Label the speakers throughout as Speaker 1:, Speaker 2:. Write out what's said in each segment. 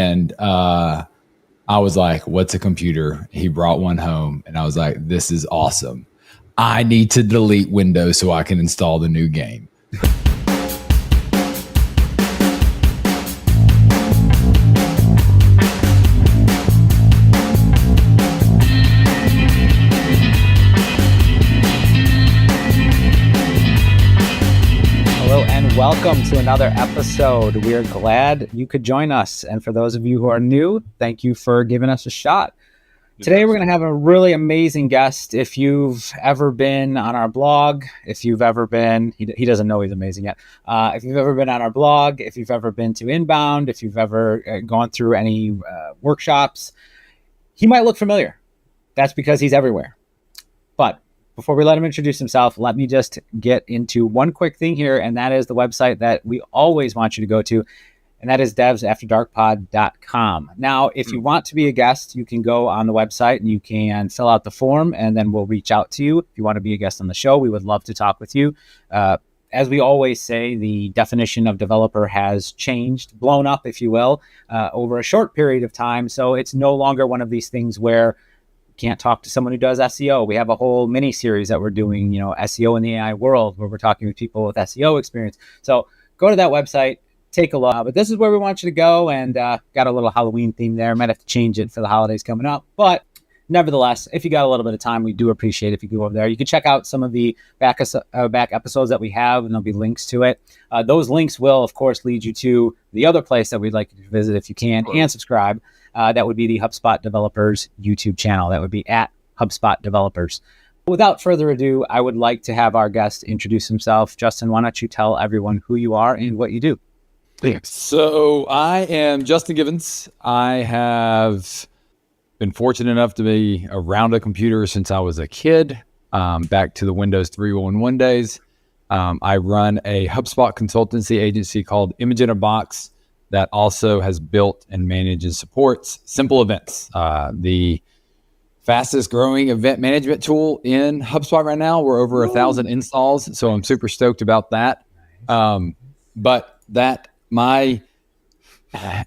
Speaker 1: And I was like, what's a computer? He brought one home, and I was like, this is awesome. I need to delete Windows so I can install the new game.
Speaker 2: Welcome to another episode. We are glad you could join us. And for those of you who are new, thank you for giving us a shot. Today, we're going to have a really amazing guest. If you've ever been on our blog, if you've ever been, he doesn't know he's amazing yet. If you've ever been on our blog, if you've ever been to Inbound, if you've ever gone through any workshops, he might look familiar. That's because he's everywhere. But before we let him introduce himself, let me just get into one quick thing here, and that is the website that we always want you to go to, and that is devsafterdarkpod.com. Now, if you want to be a guest, you can go on the website and you can fill out the form, and then we'll reach out to you. If you want to be a guest on the show, we would love to talk with you. As we always say, the definition of developer has changed, blown up, if you will, over a short period of time. So it's no longer one of these things where can't talk to someone who does SEO. We have a whole mini series that we're doing, SEO in the AI world, where we're talking with people with SEO experience. So go to that website, take a look. But this is where we want you to go, and got a little Halloween theme there. Might have to change it for the holidays coming up. But nevertheless, if you got a little bit of time, we do appreciate it if you go over there. You can check out some of the back episodes that we have, and there'll be links to it. Those links will, of course, lead you to the other place that we'd like you to visit if you can, and subscribe. That would be the HubSpot Developers YouTube channel. That would be at HubSpot Developers. Without further ado, I would like to have our guest introduce himself. Justin, why don't you tell everyone who you are and what you do?
Speaker 1: So I am Justin Givens. I have been fortunate enough to be around a computer since I was a kid, back to the Windows 3.1 days. I run a HubSpot consultancy agency called Image in a Box that also has built and manages and supports Simple Events, the fastest growing event management tool in HubSpot right now. We're over 1,000 installs, so I'm super stoked about that.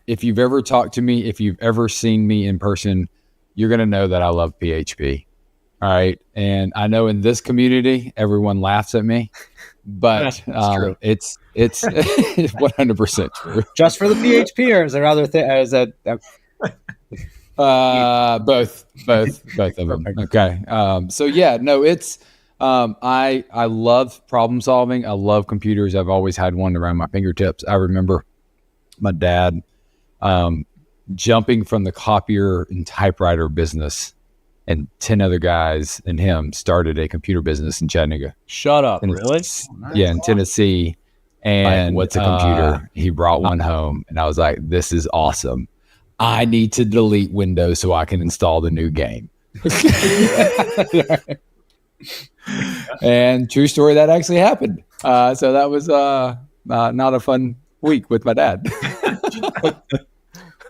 Speaker 1: If you've ever talked to me, if you've ever seen me in person, you're going to know that I love PHP. All right. And I know in this community, everyone laughs at me, but it's 100% true.
Speaker 2: Just for the PHP, or is there other things?
Speaker 1: Both of them. Okay. I love problem solving. I love computers. I've always had one around my fingertips. I remember my dad jumping from the copier and typewriter business, and 10 other guys and him started a computer business in Chattanooga.
Speaker 3: Shut up. Really?
Speaker 1: Yeah, in Tennessee. And what's a computer? He brought one home, and I was like, this is awesome. I need to delete Windows so I can install the new game. And true story, that actually happened. So that was not a fun week with my dad.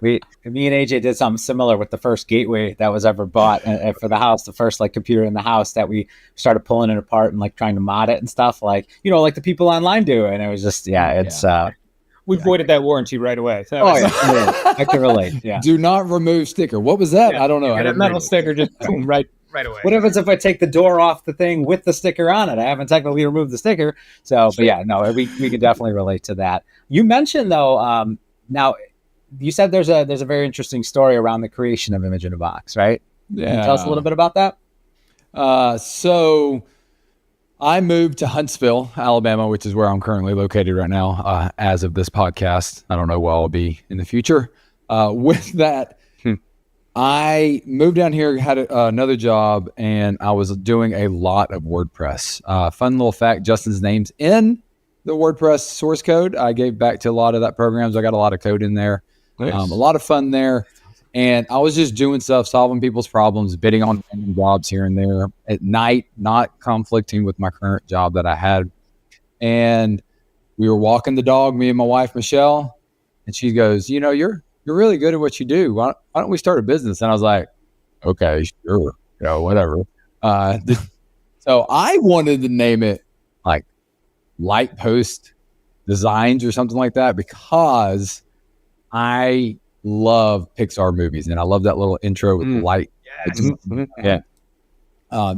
Speaker 2: Me and AJ did something similar with the first gateway that was ever bought for the house, the first computer in the house, that we started pulling it apart and trying to mod it and stuff like the people online do. And it was just,
Speaker 3: we voided that warranty right away. So
Speaker 2: I can relate. Yeah.
Speaker 1: Do not remove sticker. What was that? I don't know.
Speaker 3: That metal sticker just boom, right away.
Speaker 2: What happens if I take the door off the thing with the sticker on it? I haven't technically removed the sticker. So, but yeah, no, we can definitely relate to that. You mentioned though, now you said there's a very interesting story around the creation of Image in a Box, right?
Speaker 1: Yeah.
Speaker 2: Can you tell us a little bit about that?
Speaker 1: So I moved to Huntsville, Alabama, which is where I'm currently located right now, as of this podcast. I don't know where I'll be in the future. With that, I moved down here, had another job, and I was doing a lot of WordPress. Fun little fact, Justin's name's in the WordPress source code. I gave back to a lot of that programs. I got a lot of code in there. Nice. A lot of fun there. And I was just doing stuff, solving people's problems, bidding on random jobs here and there at night, not conflicting with my current job that I had. And we were walking the dog, me and my wife, Michelle, and she goes, you're really good at what you do. Why don't we start a business? And I was like, okay, sure, whatever. So I wanted to name it Light Post Designs or something like that, because I love Pixar movies, and I love that little intro with the light.
Speaker 2: Yeah.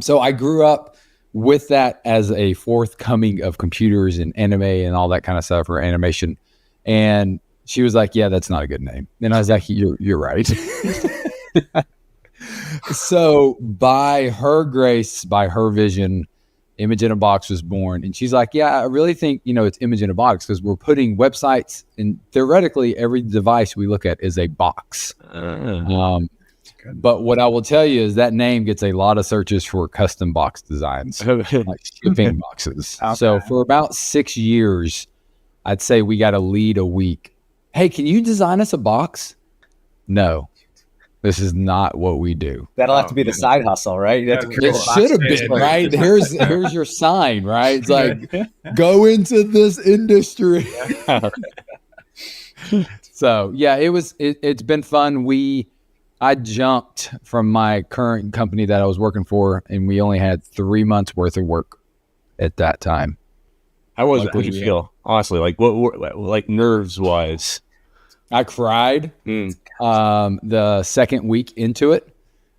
Speaker 1: So I grew up with that as a forthcoming of computers and anime and all that kind of stuff, or animation. And she was like, "Yeah, that's not a good name." And I was like, "You're right." So by her grace, by her vision, Image in a Box was born. And she's like, "Yeah, I really think, it's Image in a Box because we're putting websites, and theoretically every device we look at is a box." But what I will tell you is that name gets a lot of searches for custom box designs, like shipping boxes.
Speaker 2: Okay.
Speaker 1: So for about 6 years, I'd say we got a lead a week. "Hey, can you design us a box?" No, this is not what we do.
Speaker 2: That'll have to be the side hustle, right? You have to create
Speaker 1: It
Speaker 2: a box
Speaker 1: should have
Speaker 2: page.
Speaker 1: been, right? Here's your sign, right? It's like, go into this industry. So yeah, it's been fun. I jumped from my current company that I was working for, and we only had 3 months worth of work at that time.
Speaker 4: How was it? How did you feel? Honestly, like like nerves wise?
Speaker 1: I cried the second week into it.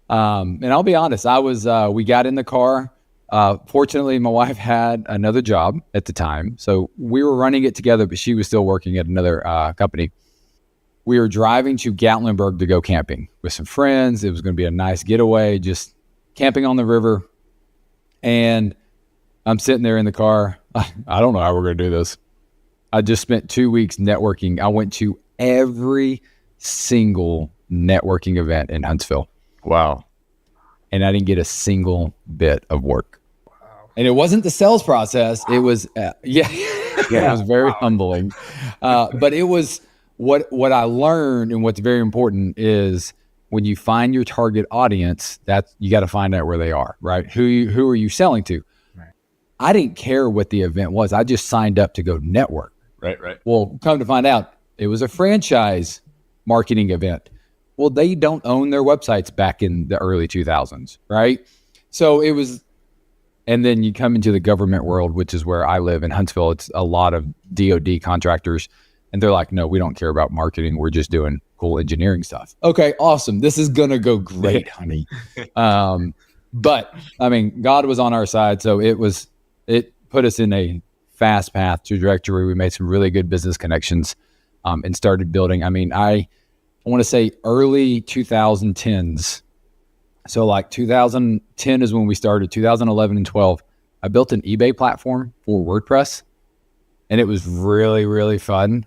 Speaker 1: And I'll be honest, we got in the car. Fortunately, my wife had another job at the time, so we were running it together, but she was still working at another company. We were driving to Gatlinburg to go camping with some friends. It was going to be a nice getaway, just camping on the river. And I'm sitting there in the car. I don't know how we're going to do this. I just spent 2 weeks networking. I went to every single networking event in Huntsville.
Speaker 4: Wow.
Speaker 1: And I didn't get a single bit of work. Wow. And it wasn't the sales process. It was, it was very humbling. But it was what I learned, and what's very important is when you find your target audience, that you got to find out where they are, right? Who are you selling to? Right. I didn't care what the event was. I just signed up to go network.
Speaker 4: Right.
Speaker 1: Well, come to find out, it was a franchise marketing event. Well, they don't own their websites back in the early 2000s, right? So it was, and then you come into the government world, which is where I live in Huntsville. It's a lot of DoD contractors, and they're like, "No, we don't care about marketing. We're just doing cool engineering stuff." Okay, awesome. This is gonna go great, honey. But I mean, God was on our side, so it put us in a fast path trajectory. We made some really good business connections, and started building. I mean, I want to say early 2010s. So like 2010 is when we started. 2011 and 12, I built an eBay platform for WordPress, and it was really, really fun.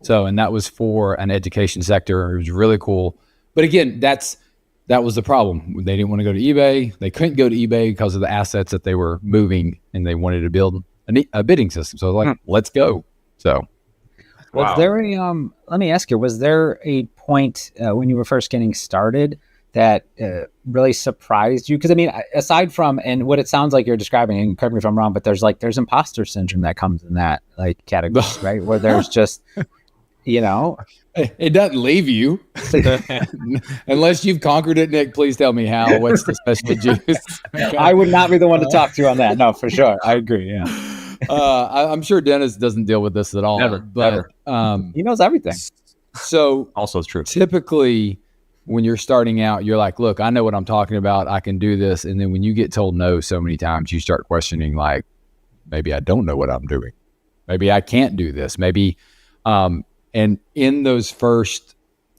Speaker 1: So, and that was for an education sector. It was really cool. But again, that was the problem. They didn't want to go to eBay. They couldn't go to eBay because of the assets that they were moving, and they wanted to build a bidding system. So I was like, let's go. So.
Speaker 2: Was there let me ask you, was there a point when you were first getting started that really surprised you? Because I mean, aside from, and what it sounds like you're describing, and correct me if I'm wrong, but there's imposter syndrome that comes in that like category, right? Where there's just,
Speaker 1: it doesn't leave you unless you've conquered it. Nick, please tell me how. What's the special juice?
Speaker 2: I would not be the one to talk to on that. No, for sure. I agree. Yeah.
Speaker 1: I'm sure Dennis doesn't deal with this at all.
Speaker 4: Never.
Speaker 2: He knows everything.
Speaker 1: So
Speaker 4: Also true.
Speaker 1: Typically, when you're starting out, you're like, "Look, I know what I'm talking about. I can do this." And then when you get told no so many times, you start questioning, like, maybe I don't know what I'm doing. Maybe I can't do this. Maybe, and in those first,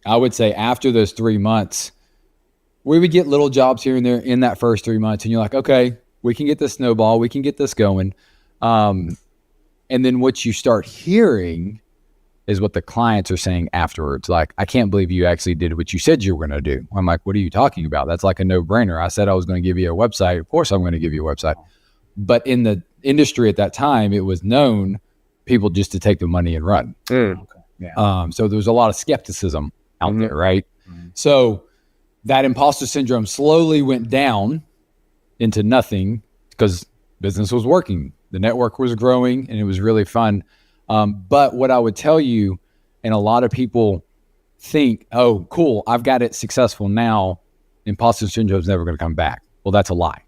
Speaker 1: I would say after those 3 months, we would get little jobs here and there in that first 3 months. And you're like, okay, we can get this snowball. We can get this going. And then what you start hearing is what the clients are saying afterwards. Like, "I can't believe you actually did what you said you were going to do." I'm like, "What are you talking about? That's like a no-brainer. I said I was going to give you a website. Of course I'm going to give you a website." But in the industry at that time, it was known people just to take the money and run.
Speaker 2: Okay. Yeah.
Speaker 1: So there was a lot of skepticism out there, right? So that imposter syndrome slowly went down into nothing because business was working. The network was growing, and it was really fun. But what I would tell you, and a lot of people think, "Oh, cool, I've got it successful now. Imposter syndrome is never going to come back." Well, that's a lie.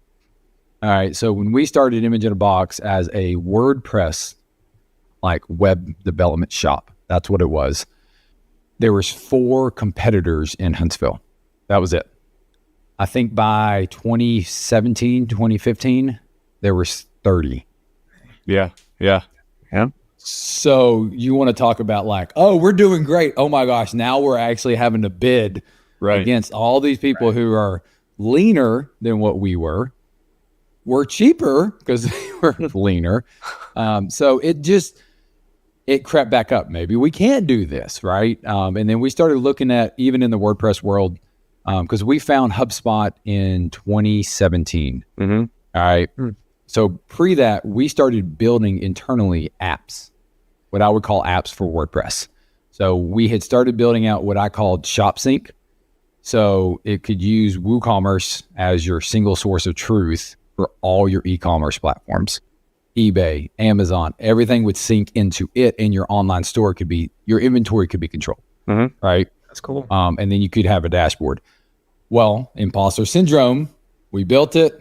Speaker 1: All right. So when we started Image in a Box as a WordPress, like web development shop, that's what it was. there was 4 competitors in Huntsville. That was it. I think by 2017, 2015, there was 30.
Speaker 4: Yeah.
Speaker 1: So you want to talk about like, oh, we're doing great. Oh my gosh, now we're actually having to bid against all these people who are leaner than what we were. We're cheaper because they were leaner. So it crept back up. Maybe we can't do this, right? And then we started looking at, even in the WordPress world, because we found HubSpot in 2017.
Speaker 4: Mm-hmm.
Speaker 1: All right. So pre that, we started building internally apps, what I would call apps for WordPress. So we had started building out what I called ShopSync. So it could use WooCommerce as your single source of truth for all your e-commerce platforms. eBay, Amazon, everything would sync into it, and your online store your inventory could be controlled, right?
Speaker 3: That's cool.
Speaker 1: And then you could have a dashboard. Well, imposter syndrome, we built it.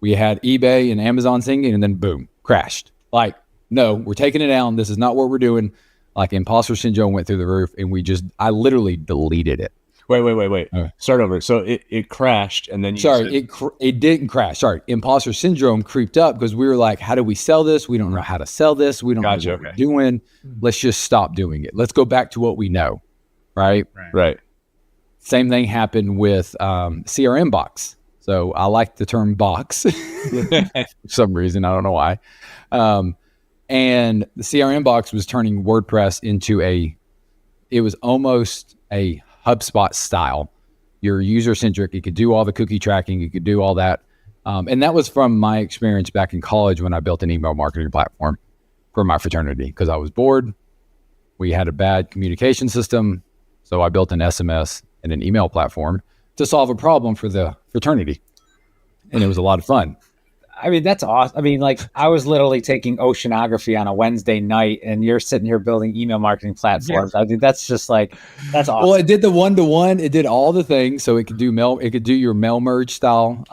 Speaker 1: We had eBay and Amazon syncing, and then boom, crashed. Like, no, we're taking it down. This is not what we're doing. Like, imposter syndrome went through the roof, and I literally deleted it.
Speaker 4: Wait. Start over. So it crashed, and then
Speaker 1: it didn't crash. Sorry, imposter syndrome creeped up because we were like, how do we sell this? We don't know how to sell this. We don't know what we're doing. Let's just stop doing it. Let's go back to what we know, right?
Speaker 4: Right.
Speaker 1: Same thing happened with CRM box. So I like the term box for some reason. I don't know why. And the CRM box was turning WordPress into it was almost a HubSpot style. You're user-centric. It could do all the cookie tracking. It could do all that. And that was from my experience back in college when I built an email marketing platform for my fraternity because I was bored. We had a bad communication system. So I built an SMS and an email platform to solve a problem for the fraternity. And it was a lot of fun.
Speaker 2: I mean, that's awesome. I mean, like, I was literally taking oceanography on a Wednesday night, and you're sitting here building email marketing platforms. Yeah. I think that's just like, that's awesome.
Speaker 1: Well, it did the one-to-one. It did all the things. So it could do your mail merge style.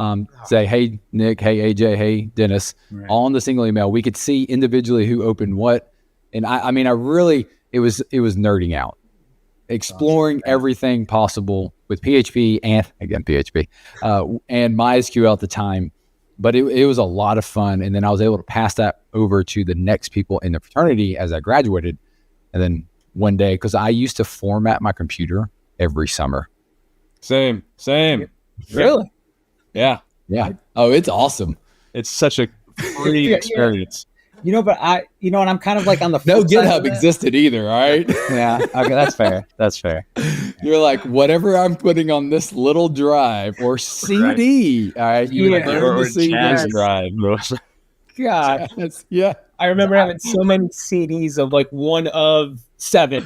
Speaker 1: Say, hey, Nick, hey, AJ, hey, Dennis, all in the single email. We could see individually who opened what. And I mean, it was nerding out, exploring everything possible with PHP and MySQL at the time. But it was a lot of fun. And then I was able to pass that over to the next people in the fraternity as I graduated. And then one day, because I used to format my computer every summer.
Speaker 4: Same.
Speaker 2: Really?
Speaker 4: Yeah.
Speaker 1: Oh, it's awesome.
Speaker 4: It's such a free experience.
Speaker 2: You know, but and I'm kind of like on the
Speaker 1: no GitHub existed either, all right?
Speaker 2: Yeah, okay, that's fair. That's fair.
Speaker 1: You're like, whatever I'm putting on this little drive or CD, all right?
Speaker 4: Or jazz drive.
Speaker 2: God.
Speaker 1: Yeah.
Speaker 3: I remember having so many CDs of like 2 of 7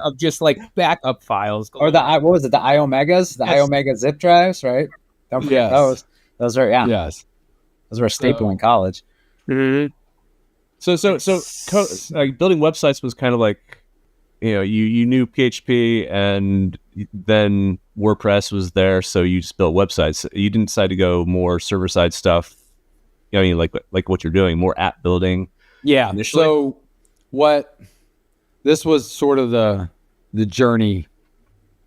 Speaker 3: of just like backup files.
Speaker 2: Or the iOmegas? The iOmega zip drives, right? Don't forget those. Those are,
Speaker 1: Yes.
Speaker 2: Those were a staple in college.
Speaker 4: Mm-hmm. So like building websites was kind of like, you knew PHP and then WordPress was there, so you just built websites. You didn't decide to go more server side stuff. Like what you're doing, more app building.
Speaker 1: Yeah.
Speaker 4: Initially.
Speaker 1: So this was sort of the journey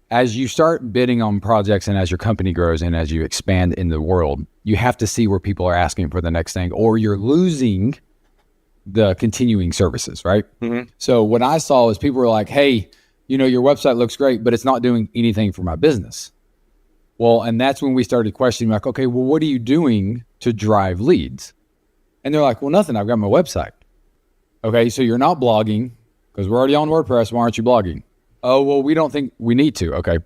Speaker 1: as you start bidding on projects and as your company grows and as you expand in the world, you have to see where people are asking for the next thing, or you're losing the continuing services, right?
Speaker 4: Mm-hmm.
Speaker 1: So what I saw is people were like, hey, your website looks great, but it's not doing anything for my business. Well, and that's when we started questioning, like, okay, well, what are you doing to drive leads? And they're like, well, nothing. I've got my website. Okay, so you're not blogging because we're already on WordPress. Why aren't you blogging? Oh, well, we don't think we need to. Okay.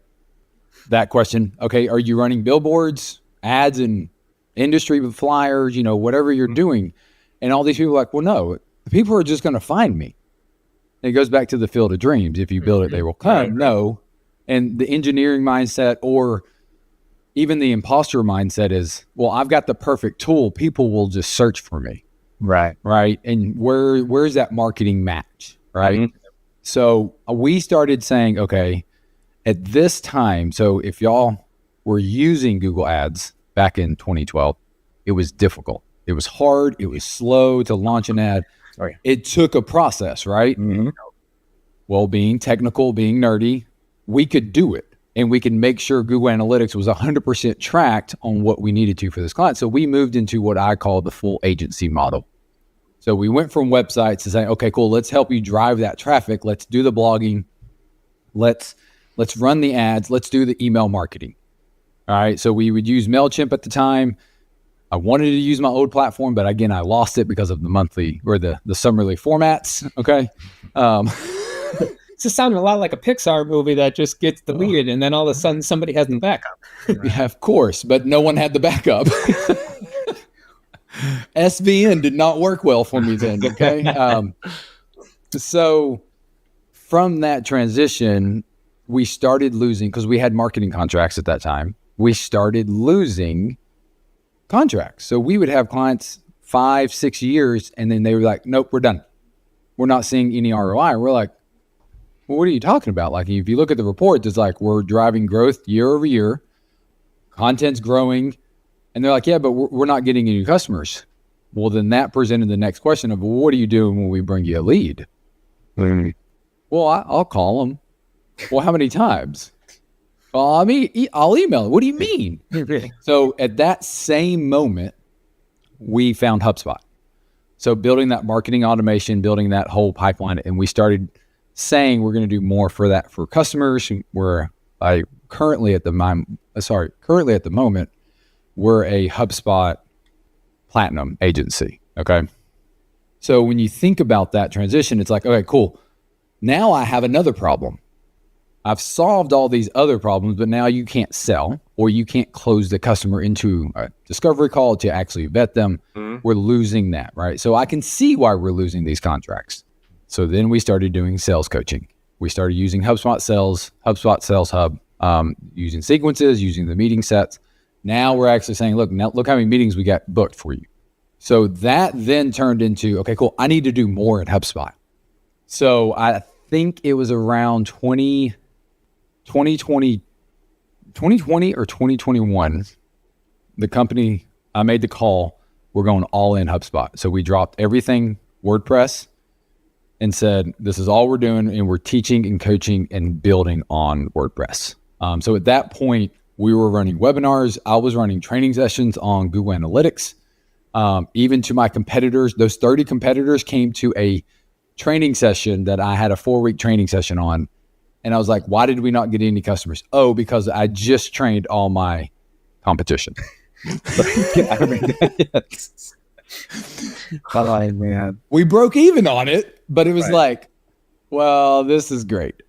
Speaker 1: That question. Okay. Are you running billboards, ads, and industry flyers, whatever you're doing? And all these people are like, well, no, the people are just going to find me. And it goes back to the field of dreams. If you build it, they will come. Right. No. And the engineering mindset, or even the imposter mindset, is, well, I've got the perfect tool. People will just search for me.
Speaker 2: Right.
Speaker 1: Right. And where's that marketing match? Right.
Speaker 4: Mm-hmm.
Speaker 1: So we started saying, okay, at this time, so if y'all were using Google Ads back in 2012, it was difficult. It was hard. It was slow to launch an ad.
Speaker 2: Sorry.
Speaker 1: It took a process, right?
Speaker 2: Mm-hmm.
Speaker 1: Well, being technical, being nerdy, we could do it. And we could make sure Google Analytics was 100% tracked on what we needed to for this client. So we moved into what I call the full agency model. So we went from websites to saying, okay, cool, let's help you drive that traffic. Let's do the blogging. Let's run the ads. Let's do the email marketing. All right. So we would use MailChimp at the time. I wanted to use my old platform, but again, I lost it because of the monthly or the summerly formats. Okay.
Speaker 3: It's just sounding a lot like a Pixar movie that just gets deleted and then all of a sudden somebody has the backup.
Speaker 1: Yeah, of course, but no one had the backup. SVN did not work well for me then. Okay. So from that transition, we started losing, because we had marketing contracts at that time. We started losing contracts. So we would have clients 5-6 years, and then they were like, nope, we're done. We're not seeing any ROI. We're like, well, what are you talking about? Like, if you look at the report, it's like, we're driving growth year over year. Content's growing. And they're like, yeah, but we're not getting any customers. Well, then that presented the next question of, well, what are you doing when we bring you a lead? Mm-hmm. Well, I'll call them. Well, how many times? Well, I mean, I'll email them. What do you mean? So at that same moment, we found HubSpot. So building that marketing automation, building that whole pipeline, and we started saying we're going to do more for that for customers. We're currently at the moment, we're a HubSpot Platinum agency. Okay. So when you think about that transition, it's like, okay, cool. Now I have another problem. I've solved all these other problems, but now you can't sell or you can't close the customer into a discovery call to actually vet them. Mm-hmm. We're losing that, right? So I can see why we're losing these contracts. So then we started doing sales coaching. We started using HubSpot Sales, HubSpot Sales Hub, using sequences, using the meeting sets. Now we're actually saying, look how many meetings we got booked for you. So that then turned into, okay, cool, I need to do more at HubSpot. So I think it was around 2020 or 2021, the company, I made the call, we're going all in HubSpot. So we dropped everything WordPress and said, this is all we're doing, and we're teaching and coaching and building on WordPress. So at that point, we were running webinars. I was running training sessions on Google Analytics. Even to my competitors, those 30 competitors came to a training session that I had a 4-week training session on. And I was like, why did we not get any customers? Oh, because I just trained all my competition.
Speaker 2: Man.
Speaker 1: We broke even on it, but it was like, well, this is great.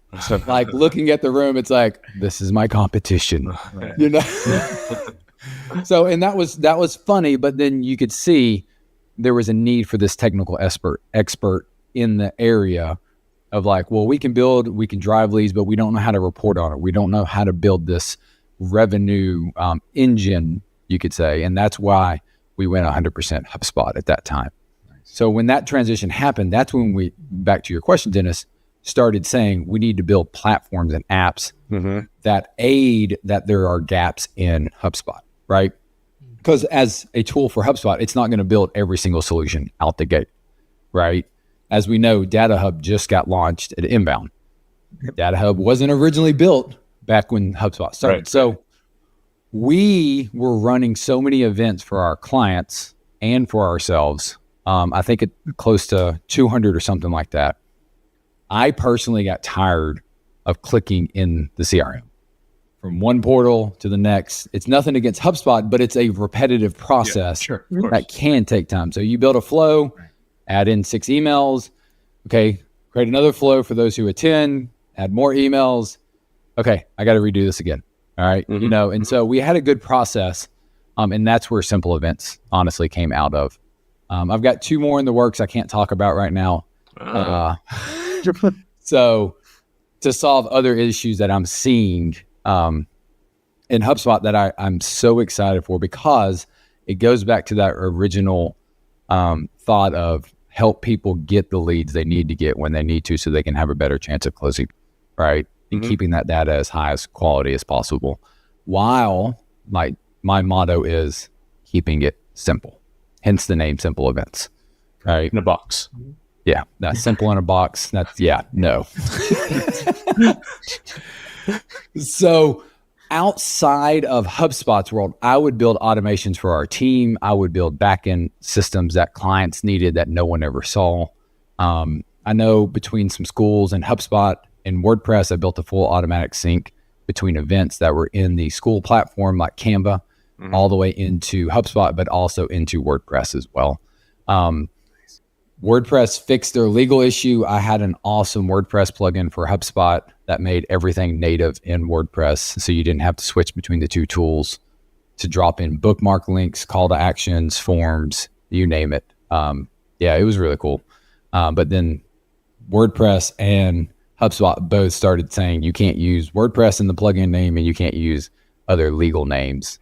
Speaker 1: Like looking at the room, it's like, this is my competition, you know? So, and that was funny, but then you could see there was a need for this technical expert in the area of like, well, we can drive leads, but we don't know how to report on it. We don't know how to build this revenue engine, you could say. And that's why we went 100% HubSpot at that time. Nice. So when that transition happened, that's when we, back to your question, Dennis, started saying we need to build platforms and apps that aid that there are gaps in HubSpot, right? Because as a tool for HubSpot, it's not going to build every single solution out the gate, right? As we know, Data Hub just got launched at Inbound. Data Hub wasn't originally built back when HubSpot started. Right. So we were running so many events for our clients and for ourselves. I think it close to 200 or something like that. I personally got tired of clicking in the CRM from one portal to the next. It's nothing against HubSpot, but it's a repetitive process that can take time. So you build a flow, add in 6 emails. Okay, create another flow for those who attend, add more emails. Okay, I got to redo this again. All right, you know, and so we had a good process, and that's where Simple Events honestly came out of. I've got 2 more in the works I can't talk about right now. So to solve other issues that I'm seeing in HubSpot that I'm so excited for, because it goes back to that original thought of help people get the leads they need to get when they need to, so they can have a better chance of closing, right? And keeping that data as high as quality as possible, while like my motto is keeping it simple, hence the name Simple Events, right?
Speaker 4: In a box.
Speaker 1: Yeah, that's simple in a box. That's no. So outside of HubSpot's world, I would build automations for our team. I would build backend systems that clients needed that no one ever saw. I know between some schools and HubSpot and WordPress, I built a full automatic sync between events that were in the school platform like Canva, all the way into HubSpot, but also into WordPress as well. WordPress fixed their legal issue. I had an awesome WordPress plugin for HubSpot that made everything native in WordPress. So you didn't have to switch between the two tools to drop in bookmark links, call to actions, forms, you name it. It was really cool. But then WordPress and HubSpot both started saying you can't use WordPress in the plugin name and you can't use other legal names.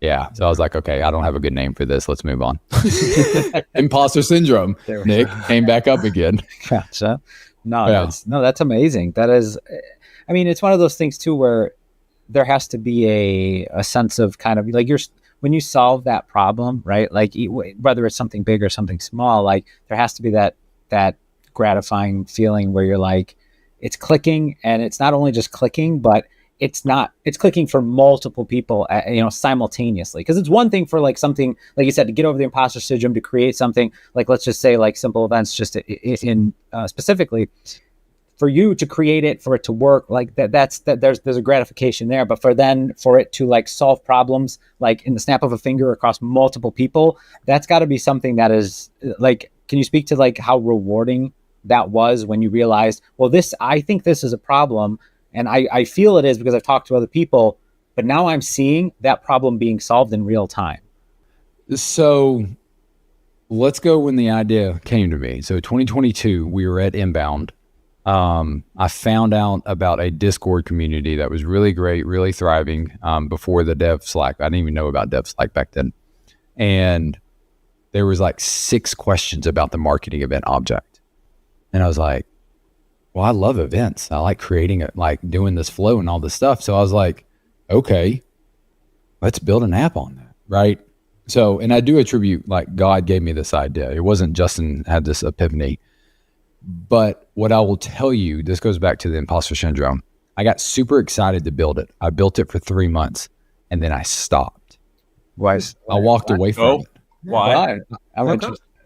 Speaker 1: Yeah. So I was like, okay, I don't have a good name for this. Let's move on. Imposter syndrome. Nick came back up again.
Speaker 2: Gotcha. That's amazing. That is, I mean, it's one of those things too, where there has to be a sense of kind of like when you solve that problem, right? Like whether it's something big or something small, like there has to be that gratifying feeling where you're like, it's clicking, and it's not only just clicking, but it's clicking for multiple people, simultaneously. Because it's one thing for like something, like you said, to get over the imposter syndrome, to create something like, let's just say like simple events, just in specifically for you to create it, for it to work like that. There's a gratification there, but for it to like solve problems like in the snap of a finger across multiple people, that's got to be something that is like. Can you speak to like how rewarding that was when you realized, well, I think this is a problem. And I feel it is because I've talked to other people, but now I'm seeing that problem being solved in real time.
Speaker 1: So let's go when the idea came to me. So 2022, we were at Inbound. I found out about a Discord community that was really great, really thriving before the Dev Slack. I didn't even know about Dev Slack back then. And there was like 6 questions about the marketing event object. And I was like, well, I love events. I like creating it, like doing this flow and all this stuff. So I was like, okay, let's build an app on that. Right. So, and I do attribute like God gave me this idea. It wasn't Justin had this epiphany, but what I will tell you, this goes back to the imposter syndrome. I got super excited to build it. I built it for 3 months and then I stopped.
Speaker 2: Why?
Speaker 1: I walked away from it.
Speaker 2: Why?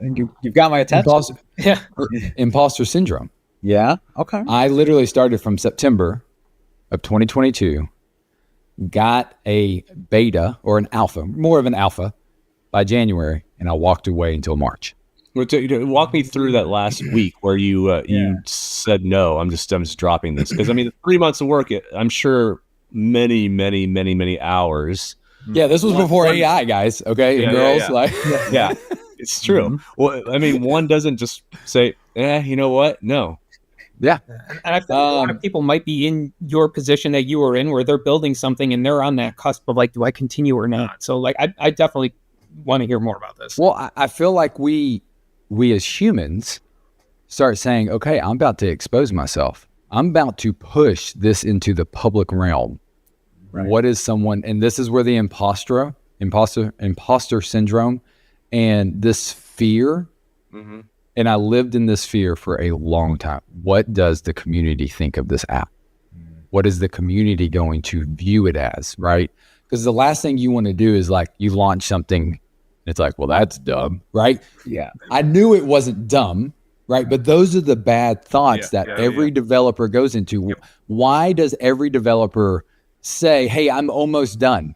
Speaker 2: You've got my attention.
Speaker 1: Imposter syndrome.
Speaker 2: Yeah. Okay.
Speaker 1: I literally started from September of 2022, got a beta or an alpha, more of an alpha by January, and I walked away until March.
Speaker 4: Walk me through that last week where you said, no, I'm just dropping this. Because I mean, 3 months of work, I'm sure many hours.
Speaker 1: Yeah, this was before AI, guys. Okay, girls,
Speaker 4: yeah, it's true. Mm-hmm. Well, I mean, one doesn't just say, you know what? No.
Speaker 1: Yeah.
Speaker 3: And I think a lot of people might be in your position that you were in, where they're building something and they're on that cusp of like, do I continue or not? So like, I definitely want to hear more about this.
Speaker 1: Well, I feel like we as humans start saying, okay, I'm about to expose myself. I'm about to push this into the public realm. Right. What is someone, and this is where the imposter syndrome and this fear, and I lived in this fear for a long time. What does the community think of this app? What is the community going to view it as, right? Because the last thing you want to do is like you launch something, and it's like, well, that's dumb, right?
Speaker 2: Yeah.
Speaker 1: I knew it wasn't dumb, right? But those are the bad thoughts that every developer goes into. Yep. Why does every developer say, hey, I'm almost done?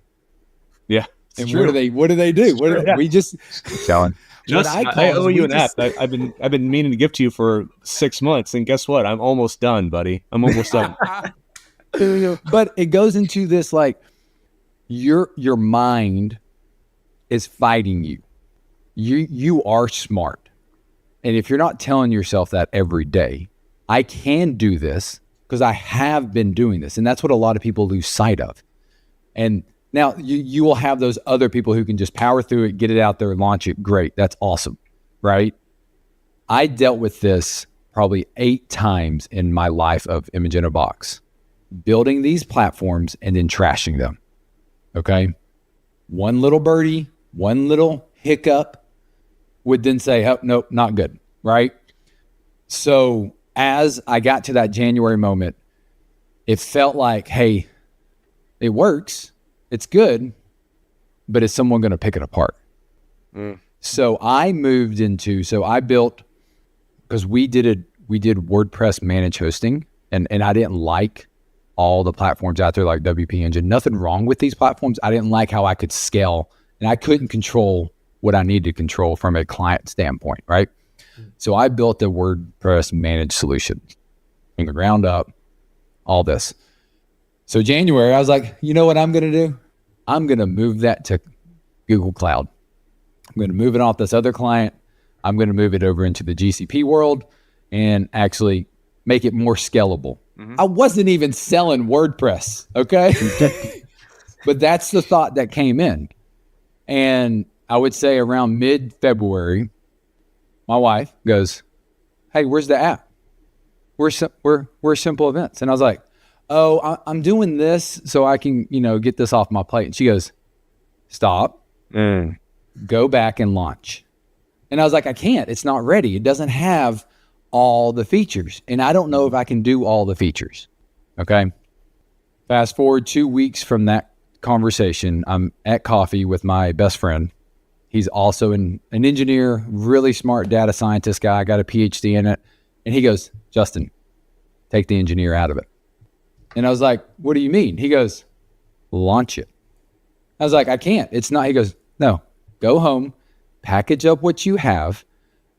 Speaker 4: Yeah.
Speaker 1: And what do they do? We just selling.
Speaker 4: I owe you an app. I've been meaning to give to you for 6 months, and guess what? I'm almost done, buddy. I'm almost done.
Speaker 1: But it goes into this like your mind is fighting you. You are smart, and if you're not telling yourself that every day, I can do this because I have been doing this, and that's what a lot of people lose sight of. And now you will have those other people who can just power through it, get it out there, launch it. Great. That's awesome. Right? I dealt with this probably 8 times in my life of Image in a Box, building these platforms and then trashing them. Okay. One little birdie, one little hiccup would then say, oh, nope, not good. Right? So as I got to that January moment, it felt like, hey, it works. It's good, but is someone going to pick it apart? So I built, because we did WordPress managed hosting, and I didn't like all the platforms out there like WP Engine. Nothing wrong with these platforms. I didn't like how I could scale, and I couldn't control what I needed to control from a client standpoint, right? So I built a WordPress managed solution from the ground up, all this. So January, I was like, you know what I'm going to do? I'm going to move that to Google Cloud. I'm going to move it off this other client. I'm going to move it over into the GCP world and actually make it more scalable. I wasn't even selling WordPress, okay? But that's the thought that came in. And I would say around mid-February, my wife goes, hey, where's the app? We're Simple Events. And I was like, oh, I'm doing this so I can, get this off my plate. And she goes, stop, go back and launch. And I was like, I can't, it's not ready. It doesn't have all the features. And I don't know if I can do all the features. Okay. Fast forward 2 weeks from that conversation, I'm at coffee with my best friend. He's also an engineer, really smart data scientist guy, got a PhD in it. And he goes, Justin, take the engineer out of it. And I was like, what do you mean? He goes, launch it. I was like, I can't. It's not. He goes, no, go home, package up what you have,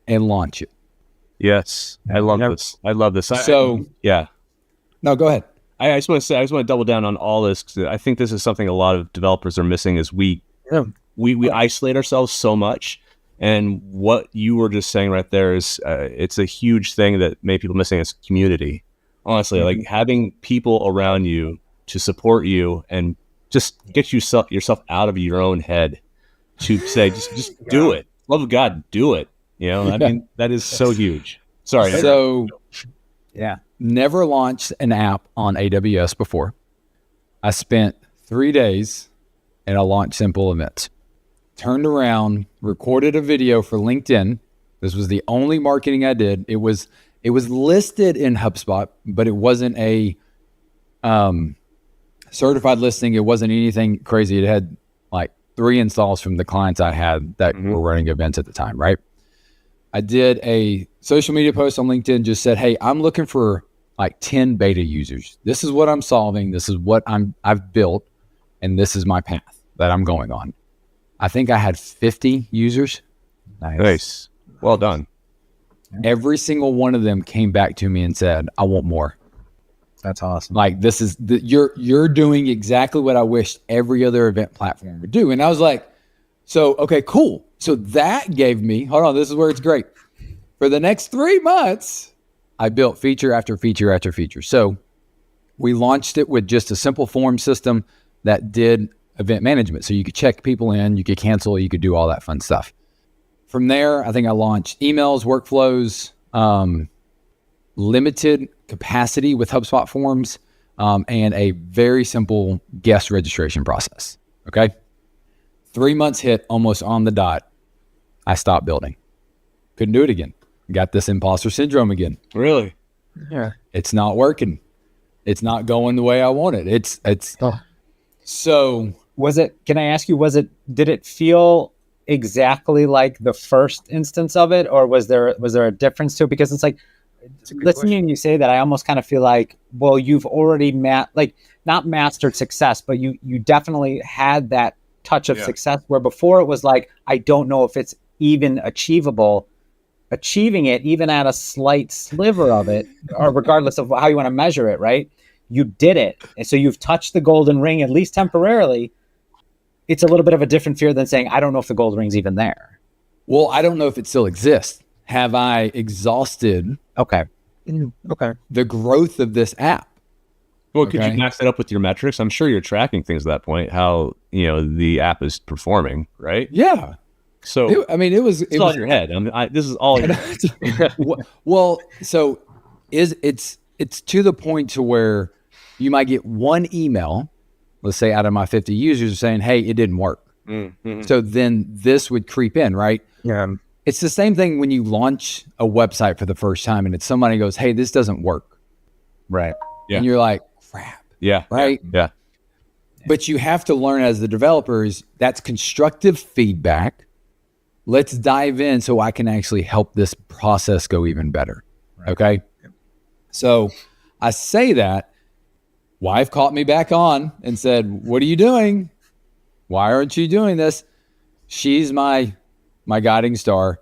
Speaker 1: and launch it.
Speaker 4: Yes. I love this. I love this.
Speaker 1: Yeah. No, go ahead.
Speaker 4: I just want to double down on all this, because I think this is something a lot of developers are missing, is we isolate ourselves so much. And what you were just saying right there is it's a huge thing that many people missing is community. Honestly, like having people around you to support you and just get yourself out of your own head to say, just do it. Love of God, do it. I mean, that is so huge. Sorry.
Speaker 1: So, never launched an app on AWS before. I spent 3 days and I launched Simple Events. Turned around, recorded a video for LinkedIn. This was the only marketing I did. It was listed in HubSpot, but it wasn't a certified listing. It wasn't anything crazy. It had like 3 installs from the clients I had that were running events at the time, right? I did a social media post on LinkedIn, just said, hey, I'm looking for like 10 beta users. This is what I'm solving. This is what I've built. And this is my path that I'm going on. I think I had 50 users.
Speaker 4: Nice. Well done.
Speaker 1: Every single one of them came back to me and said, I want more.
Speaker 2: That's awesome.
Speaker 1: Like, this is you're doing exactly what I wish every other event platform would do. And I was like, so, okay, cool. So that gave me, hold on, this is where it's great. For the next 3 months, I built feature after feature after feature. So we launched it with just a simple form system that did event management. So you could check people in, you could cancel, you could do all that fun stuff. From there, I think I launched emails, workflows, limited capacity with HubSpot forms, and a very simple guest registration process. Okay. 3 months hit almost on the dot. I stopped building. Couldn't do it again. Got this imposter syndrome again.
Speaker 4: Really?
Speaker 3: Yeah.
Speaker 1: It's not working. It's not going the way I want it. So
Speaker 2: can I ask you, did it feel exactly like the first instance of it, or was there a difference to it? Because it's like, listening to you say that, I almost kind of feel like, well, you've already not mastered success, but you definitely had that touch of success, where before it was like, I don't know if it's even achievable. Achieving it, even at a slight sliver of it, or regardless of how you want to measure it, right? You did it. And so you've touched the golden ring, at least temporarily. It's a little bit of a different fear than saying, I don't know if the gold ring's even there.
Speaker 1: Well, I don't know if it still exists. Have I exhausted the growth of this app?
Speaker 4: Well, could you max it up with your metrics? I'm sure you're tracking things at that point, how the app is performing, right?
Speaker 1: Yeah.
Speaker 4: So
Speaker 1: it was
Speaker 4: all in your head. This is all.
Speaker 1: Well, so it's to the point to where you might get one email, let's say out of my 50 users, saying, "Hey, it didn't work." Mm-hmm. So then this would creep in, right?
Speaker 3: Yeah.
Speaker 1: It's the same thing when you launch a website for the first time and it's somebody goes, hey, this doesn't work.
Speaker 2: Right.
Speaker 4: Yeah.
Speaker 1: And you're like, crap.
Speaker 4: Yeah.
Speaker 1: Right.
Speaker 4: Yeah.
Speaker 1: But you have to learn as the developers, that's constructive feedback. Let's dive in so I can actually help this process go even better. Right. Okay. Yep. So I say that, wife caught me back on and said, what are you doing? Why aren't you doing this? She's my guiding star.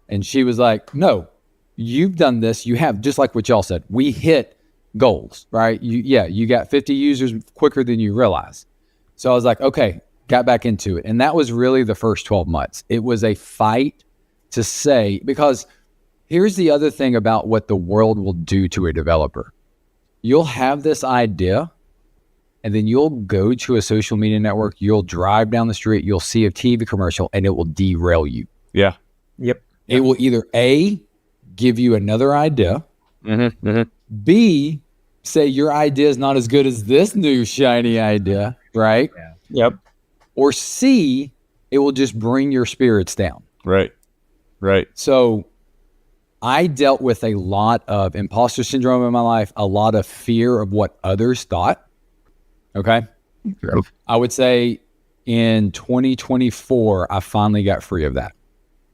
Speaker 1: And she was like, no, you've done this. You have, just like what y'all said, we hit goals, right? You got 50 users quicker than you realize. So I was like, okay, got back into it. And that was really the first 12 months. It was a fight to say, because here's the other thing about what the world will do to a developer. You'll have this idea and then you'll go to a social media network, you'll drive down the street, you'll see a TV commercial and it will derail you.
Speaker 4: Yeah.
Speaker 3: Yep.
Speaker 1: It will either A, give you another idea, B, say your idea is not as good as this new shiny idea, right?
Speaker 2: Yeah.
Speaker 3: Yep.
Speaker 1: Or C, it will just bring your spirits down.
Speaker 4: Right.
Speaker 1: So I dealt with a lot of imposter syndrome in my life, a lot of fear of what others thought. Okay. Yep. I would say in 2024, I finally got free of that.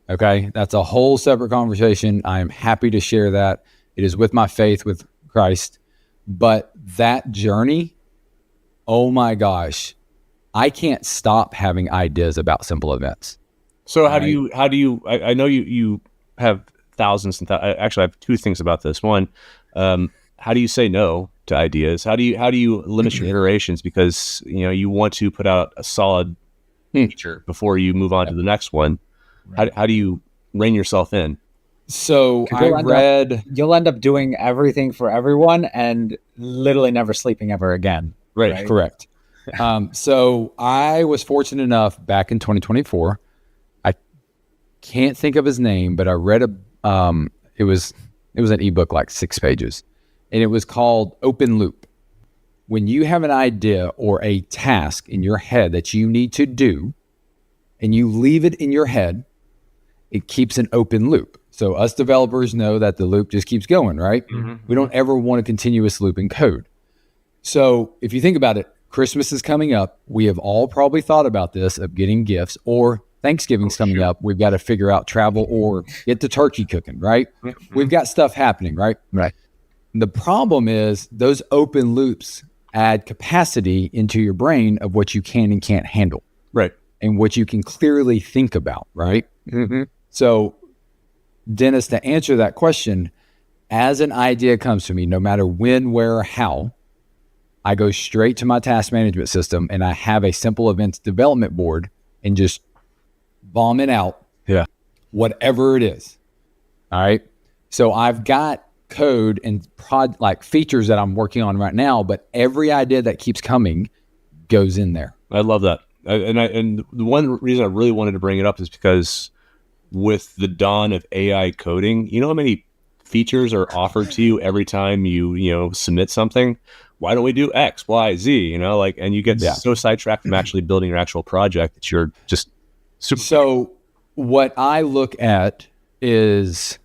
Speaker 1: Okay. That's a whole separate conversation. I am happy to share that. It is with my faith with Christ. But that journey, oh my gosh, I can't stop having ideas about simple events.
Speaker 4: So how do you, I know you have thousands and actually I have two things about this. One, how do you say no to ideas? How do you limit your iterations? Because, you want to put out a solid feature before you move on to the next one. Right. How do you rein yourself in?
Speaker 1: So
Speaker 2: you'll end up doing everything for everyone and literally never sleeping ever again.
Speaker 1: Right? Correct. So I was fortunate enough back in 2024. I can't think of his name, but I read it was an ebook, like 6 pages, and it was called Open Loop. When you have an idea or a task in your head that you need to do and you leave it in your head, it keeps an open loop. So us developers know that the loop just keeps going, right? Mm-hmm. We don't ever want a continuous loop in code. So if you think about it, Christmas is coming up. We have all probably thought about this, of getting gifts, or Thanksgiving's coming up. We've got to figure out travel or get the turkey cooking, right? Mm-hmm. We've got stuff happening, right?
Speaker 2: Right.
Speaker 1: The problem is those open loops add capacity into your brain of what you can and can't handle.
Speaker 4: Right.
Speaker 1: And what you can clearly think about, right?
Speaker 2: Mm-hmm.
Speaker 1: So, Dennis, to answer that question, as an idea comes to me, no matter when, where, or how, I go straight to my task management system and I have a simple events development board and just bomb it out.
Speaker 4: Yeah.
Speaker 1: Whatever it is. All right. So I've got code and features that I'm working on right now, but every idea that keeps coming goes in there.
Speaker 4: I love that. And the one reason I really wanted to bring it up is because with the dawn of AI coding, you know how many features are offered to you every time you submit something? Why don't we do X, Y, Z? And you get so sidetracked from actually building your actual project that you're just super.
Speaker 1: So what I look at is,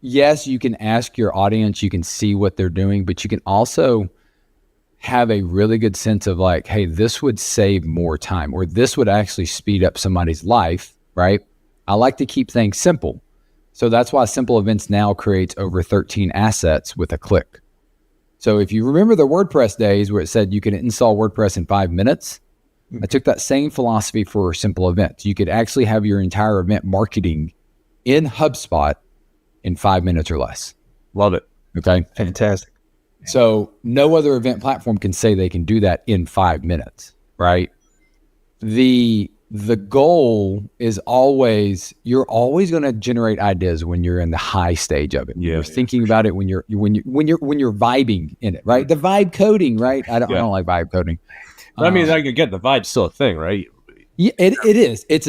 Speaker 1: yes, you can ask your audience, you can see what they're doing, but you can also have a really good sense of like, hey, this would save more time, or this would actually speed up somebody's life, right? I like to keep things simple. So that's why Simple Events now creates over 13 assets with a click. So if you remember the WordPress days where it said you can install WordPress in 5 minutes, I took that same philosophy for Simple Events. You could actually have your entire event marketing in HubSpot in 5 minutes or less.
Speaker 4: Love it.
Speaker 1: Okay.
Speaker 3: Fantastic.
Speaker 1: So no other event platform can say they can do that in 5 minutes, right? The goal is always, you're always going to generate ideas when you're in the high stage of it. You're thinking about it when you're vibing in it, right? The vibe coding, right? I don't like vibe coding.
Speaker 4: I mean, again, the vibe's still a thing, right?
Speaker 1: Yeah, it is. It's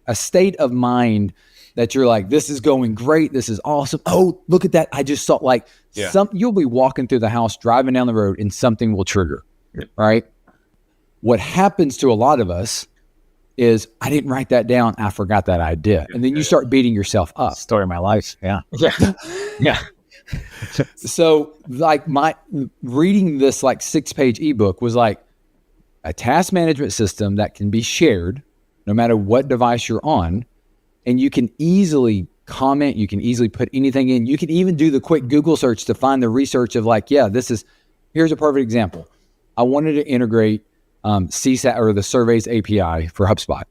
Speaker 1: a state of mind that you're like, this is going great. This is awesome. Oh, look at that. I just saw you'll be walking through the house, driving down the road, and something will trigger, right? What happens to a lot of us is I didn't write that down. I forgot that idea. And then you start beating yourself up.
Speaker 2: Story of my life. Yeah.
Speaker 3: Yeah.
Speaker 1: So like my reading this like 6-page ebook was like a task management system that can be shared no matter what device you're on. And you can easily comment. You can easily put anything in. You can even do the quick Google search to find the research of like, yeah, here's a perfect example. I wanted to integrate CSAT or the surveys API for HubSpot.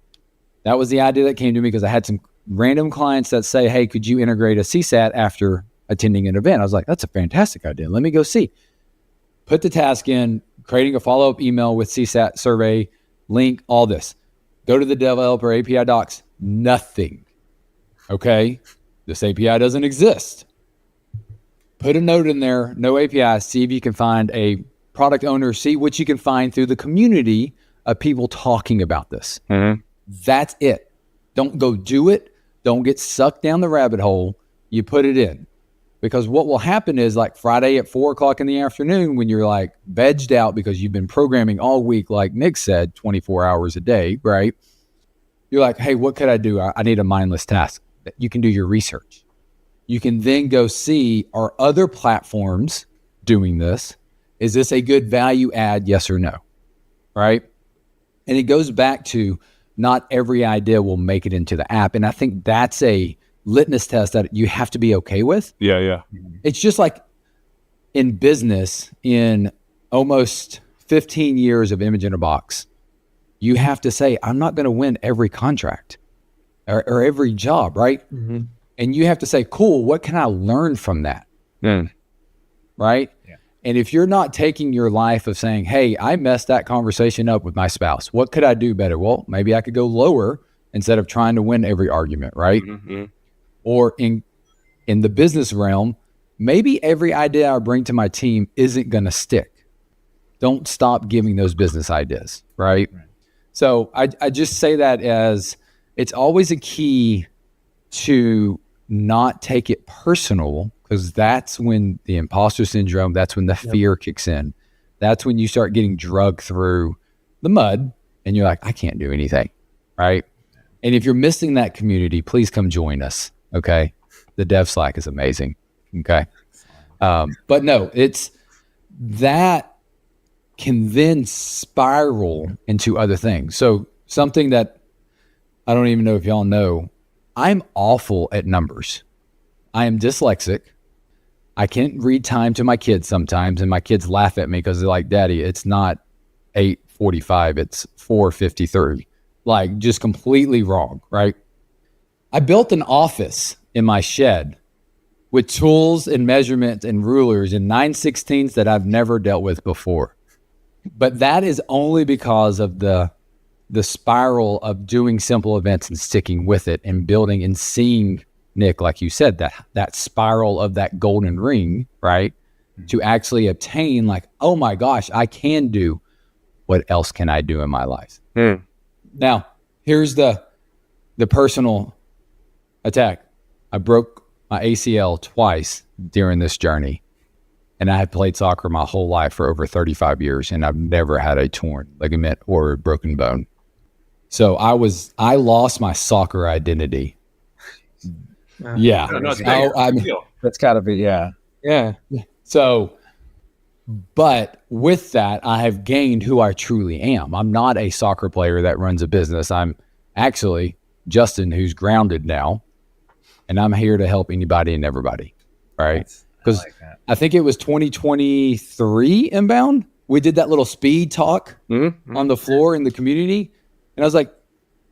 Speaker 1: That was the idea that came to me because I had some random clients that say, hey, could you integrate a CSAT after attending an event? I was like, that's a fantastic idea. Let me go see. Put the task in, creating a follow-up email with CSAT survey, link, all this. Go to the developer API docs, nothing. Okay, this API doesn't exist. Put a note in there, no API, see if you can find a product owner, see what you can find through the community of people talking about this.
Speaker 4: Mm-hmm.
Speaker 1: That's it. Don't go do it. Don't get sucked down the rabbit hole. You put it in. Because what will happen is like Friday at 4:00 in the afternoon when you're like vegged out because you've been programming all week, like Nick said, 24 hours a day, right? You're like, hey, what could I do? I need a mindless task. You can do your research. You can then go see, are other platforms doing this? Is this a good value add? Yes or no, right? And it goes back to not every idea will make it into the app. And I think that's a litmus test that you have to be okay with.
Speaker 4: Yeah.
Speaker 1: It's just like in business, in almost 15 years of image in a box, you have to say, I'm not going to win every contract or every job, right?
Speaker 3: Mm-hmm.
Speaker 1: And you have to say, cool, what can I learn from that? Right?
Speaker 2: Yeah.
Speaker 1: And if you're not taking your life of saying, hey, I messed that conversation up with my spouse, what could I do better? Well, maybe I could go lower instead of trying to win every argument, right?
Speaker 4: Mm-hmm.
Speaker 1: Or in the business realm, maybe every idea I bring to my team isn't going to stick. Don't stop giving those business ideas, right? So I just say that as it's always a key to not take it personal, because that's when the imposter syndrome, that's when the fear kicks in. That's when you start getting drugged through the mud and you're like, I can't do anything, right? And if you're missing that community, please come join us. Okay. The Dev Slack is amazing. Okay. But no, it's that can then spiral into other things. So something that I don't even know if y'all know, I'm awful at numbers. I am dyslexic. I can't read time to my kids sometimes, and my kids laugh at me because they're like, Daddy, it's not 8:45, it's 4:53. Like just completely wrong, right? I built an office in my shed with tools and measurements and rulers and 9/16 that I've never dealt with before. But that is only because of the spiral of doing simple events and sticking with it and building and seeing, Nick, like you said, that spiral of that golden ring, right? Mm-hmm. To actually obtain like, oh my gosh, I can do, what else can I do in my life? Now, here's the personal attack. I broke my ACL twice during this journey. And I had played soccer my whole life for over 35 years, and I've never had a torn ligament or a broken bone. So I lost my soccer identity. Yeah.
Speaker 2: That's gotta be, yeah.
Speaker 1: So, but with that, I have gained who I truly am. I'm not a soccer player that runs a business. I'm actually Justin, who's grounded now, and I'm here to help anybody and everybody, right? Because I think it was 2023 inbound. We did that little speed talk on the floor in the community. And I was like,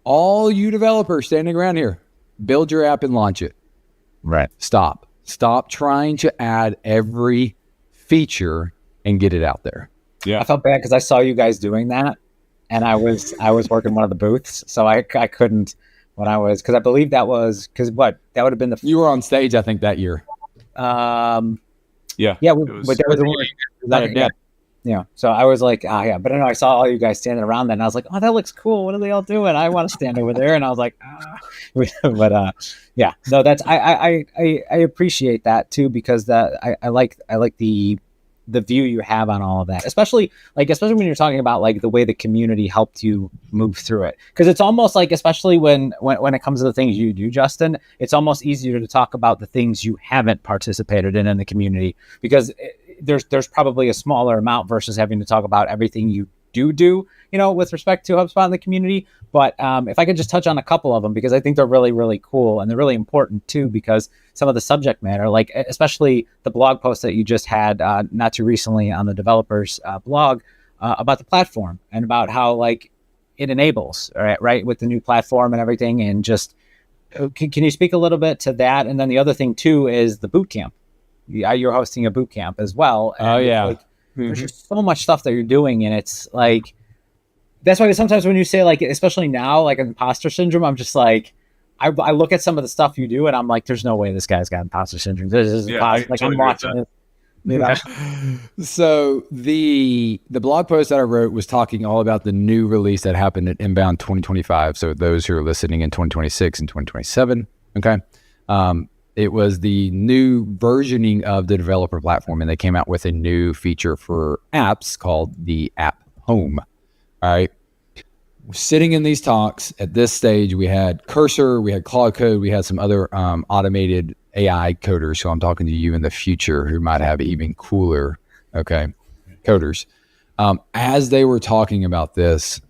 Speaker 1: all you developers standing around here, build your app and launch it.
Speaker 2: Right.
Speaker 1: Stop trying to add every feature and get it out there.
Speaker 4: Yeah.
Speaker 2: I felt bad because I saw you guys doing that, and I was working one of the booths, so I couldn't when I was, because I believe that was, because what, that would have been
Speaker 1: you were on stage, I think, that year.
Speaker 2: Yeah,
Speaker 4: it
Speaker 2: but that was the one. Yeah. So I was like, yeah. But I know I saw all you guys standing around that, and I was like, oh, that looks cool. What are they all doing? I want to stand over there. And I was like, but yeah. No, that's I appreciate that too, because that I like the the view you have on all of that, especially when you're talking about like the way the community helped you move through it. Because it's almost like, especially when it comes to the things you do, Justin, it's almost easier to talk about the things you haven't participated in the community, because there's probably a smaller amount versus having to talk about everything you do, with respect to HubSpot in the community. But if I could just touch on a couple of them, because I think they're really, really cool, and they're really important too, because some of the subject matter, like especially the blog post that you just had not too recently on the developers blog about the platform and about how like it enables, right, with the new platform and everything. And just can you speak a little bit to that? And then the other thing too is the boot camp. You're hosting a boot camp as well. And
Speaker 1: Oh yeah.
Speaker 2: like, there's just so much stuff that you're doing, and it's like, that's why sometimes when you say like, especially now, like imposter syndrome, I'm just like, I look at some of the stuff you do and I'm like, there's no way this guy's got imposter syndrome. This is like, I'm watching it.
Speaker 1: So the blog post that I wrote was talking all about the new release that happened at Inbound 2025. So those who are listening in 2026 and 2027, okay. It was the new versioning of the developer platform, and they came out with a new feature for apps called the App Home. All right. Sitting in these talks at this stage, we had Cursor, we had Claude Code, we had some other automated AI coders. So I'm talking to you in the future who might have even cooler, coders. As they were talking about this,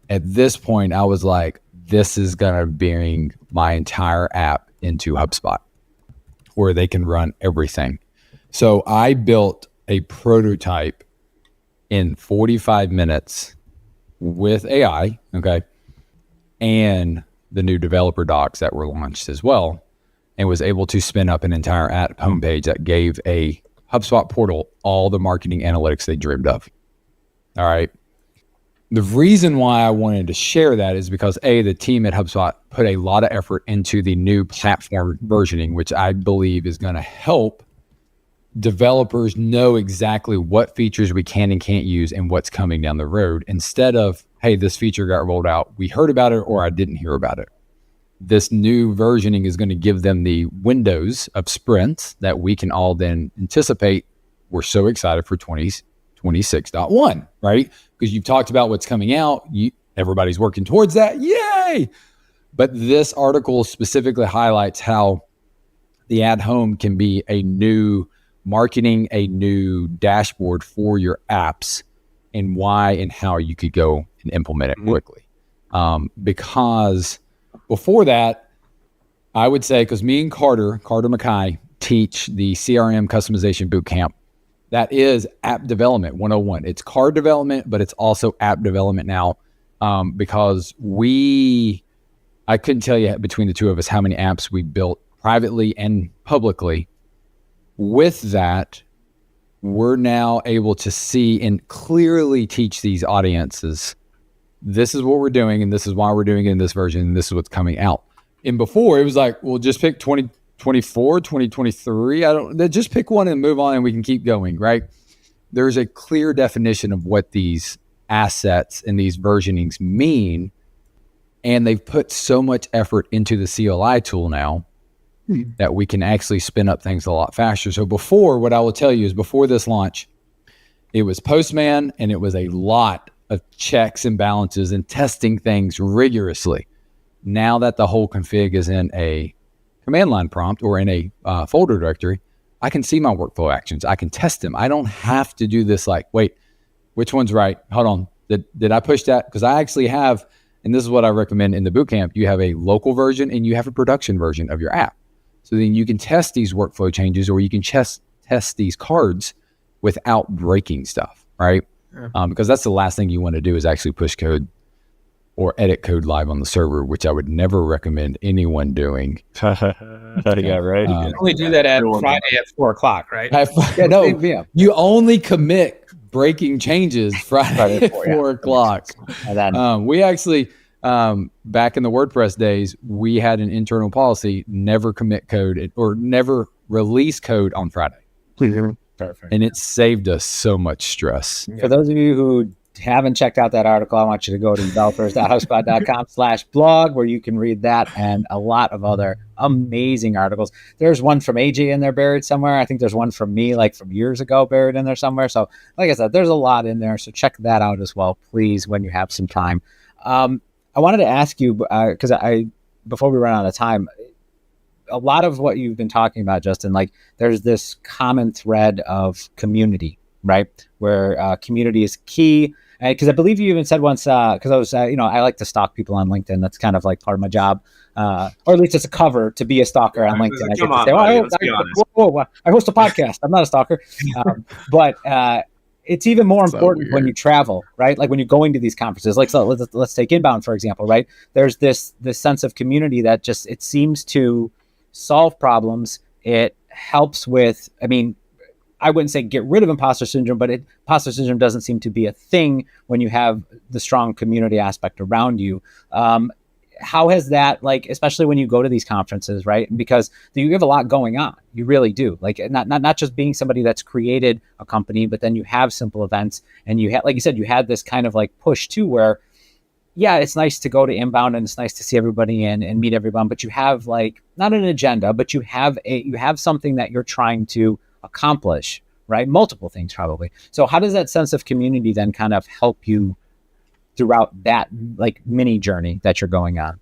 Speaker 1: at this point, I was like, this is going to bring my entire app into HubSpot, where they can run everything. So I built a prototype in 45 minutes with AI, and the new developer docs that were launched as well, and was able to spin up an entire app homepage that gave a HubSpot portal all the marketing analytics they dreamed of. All right. The reason why I wanted to share that is because the team at HubSpot put a lot of effort into the new platform versioning, which I believe is going to help developers know exactly what features we can and can't use and what's coming down the road, instead of, hey, this feature got rolled out, we heard about it or I didn't hear about it. This new versioning is going to give them the windows of sprints that we can all then anticipate. We're so excited for 2026.1, right? Because you've talked about what's coming out. Everybody's working towards that. Yay! But this article specifically highlights how the Ad Home can be a new marketing, a new dashboard for your apps, and why and how you could go and implement it quickly. Because before that, I would say, because me and Carter Mackay teach the CRM customization bootcamp. That is app development 101. It's card development, but it's also app development now, because I couldn't tell you between the two of us how many apps we built privately and publicly. With that, we're now able to see and clearly teach these audiences, this is what we're doing, and this is why we're doing it in this version, and this is what's coming out. And before, it was like, well, just pick 2024, 2023. Just pick one and move on, and we can keep going, right? There's a clear definition of what these assets and these versionings mean, and they've put so much effort into the CLI tool now that we can actually spin up things a lot faster. So before, what I will tell you is, before this launch, it was Postman, and it was a lot of checks and balances and testing things rigorously. Now that the whole config is in a command line prompt or in a folder directory, I can see my workflow actions. I can test them. I don't have to do this like, wait, which one's right? Hold on. Did I push that? Because I actually have, and this is what I recommend in the bootcamp, you have a local version and you have a production version of your app. So then you can test these workflow changes, or you can test these cards without breaking stuff, right? Yeah. Because that's the last thing you want to do, is actually push code or edit code live on the server, which I would never recommend anyone doing.
Speaker 4: Yeah, right.
Speaker 3: You only do that at Friday at 4:00, right?
Speaker 1: You only commit breaking changes Friday at 4:00. And then, we actually, back in the WordPress days, we had an internal policy: never commit code or never release code on Friday.
Speaker 4: Please hear me. Perfect.
Speaker 1: And it saved us so much stress.
Speaker 2: For those of you who haven't checked out that article, I want you to go to developers.hubspot.com/blog, where you can read that and a lot of other amazing articles. There's one from AJ in there buried somewhere. I think there's one from me like from years ago buried in there somewhere. So like I said, there's a lot in there. So check that out as well, please, when you have some time. I wanted to ask you, because before we run out of time, a lot of what you've been talking about, Justin, like there's this common thread of community, right? Where community is key. Because I believe you even said once, because I was, I like to stalk people on LinkedIn. That's kind of like part of my job, or at least it's a cover to be a stalker on LinkedIn. I host a podcast. I'm not a stalker, but it's even more important when you travel, right? Like when you're going to these conferences. Like so, let's take Inbound for example, right? There's this sense of community that just it seems to solve problems. It helps with, I wouldn't say get rid of imposter syndrome, but imposter syndrome doesn't seem to be a thing when you have the strong community aspect around you. How has that, like, especially when you go to these conferences, right? Because you have a lot going on. You really do. Like not just being somebody that's created a company, but then you have simple events and you had, like you said, you had this kind of like push too, where yeah, it's nice to go to Inbound and it's nice to see everybody and meet everyone, but you have like not an agenda, but you have something that you're trying to accomplish, right? Multiple things probably. So how does that sense of community then kind of help you throughout that like mini journey that you're going on?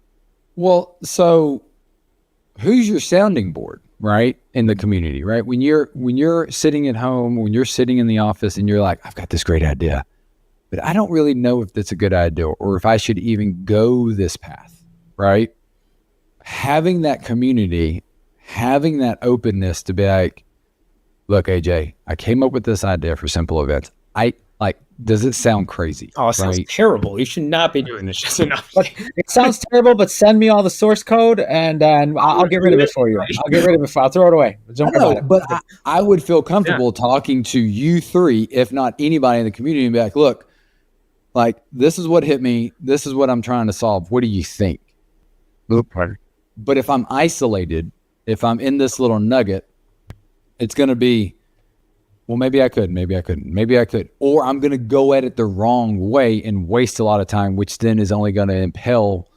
Speaker 1: Well, so who's your sounding board, right? In the community, right? When you're sitting at home, when you're sitting in the office and you're like, I've got this great idea, but I don't really know if that's a good idea or if I should even go this path, right? Having that community, having that openness to be like, look, AJ, I came up with this idea for simple events. Does it sound crazy?
Speaker 3: Oh, it sounds terrible. You should not be doing this just enough.
Speaker 2: It sounds terrible, but send me all the source code and I'll get rid of it for you. I'll get rid of it. I'll throw it away. Don't worry about it.
Speaker 1: But I would feel comfortable talking to you three, if not anybody in the community, and be like, look, like, this is what hit me. This is what I'm trying to solve. What do you think? But if I'm isolated, if I'm in this little nugget, it's going to be, well, maybe I could, maybe I couldn't, maybe I could. Or I'm going to go at it the wrong way and waste a lot of time, which then is only going to impel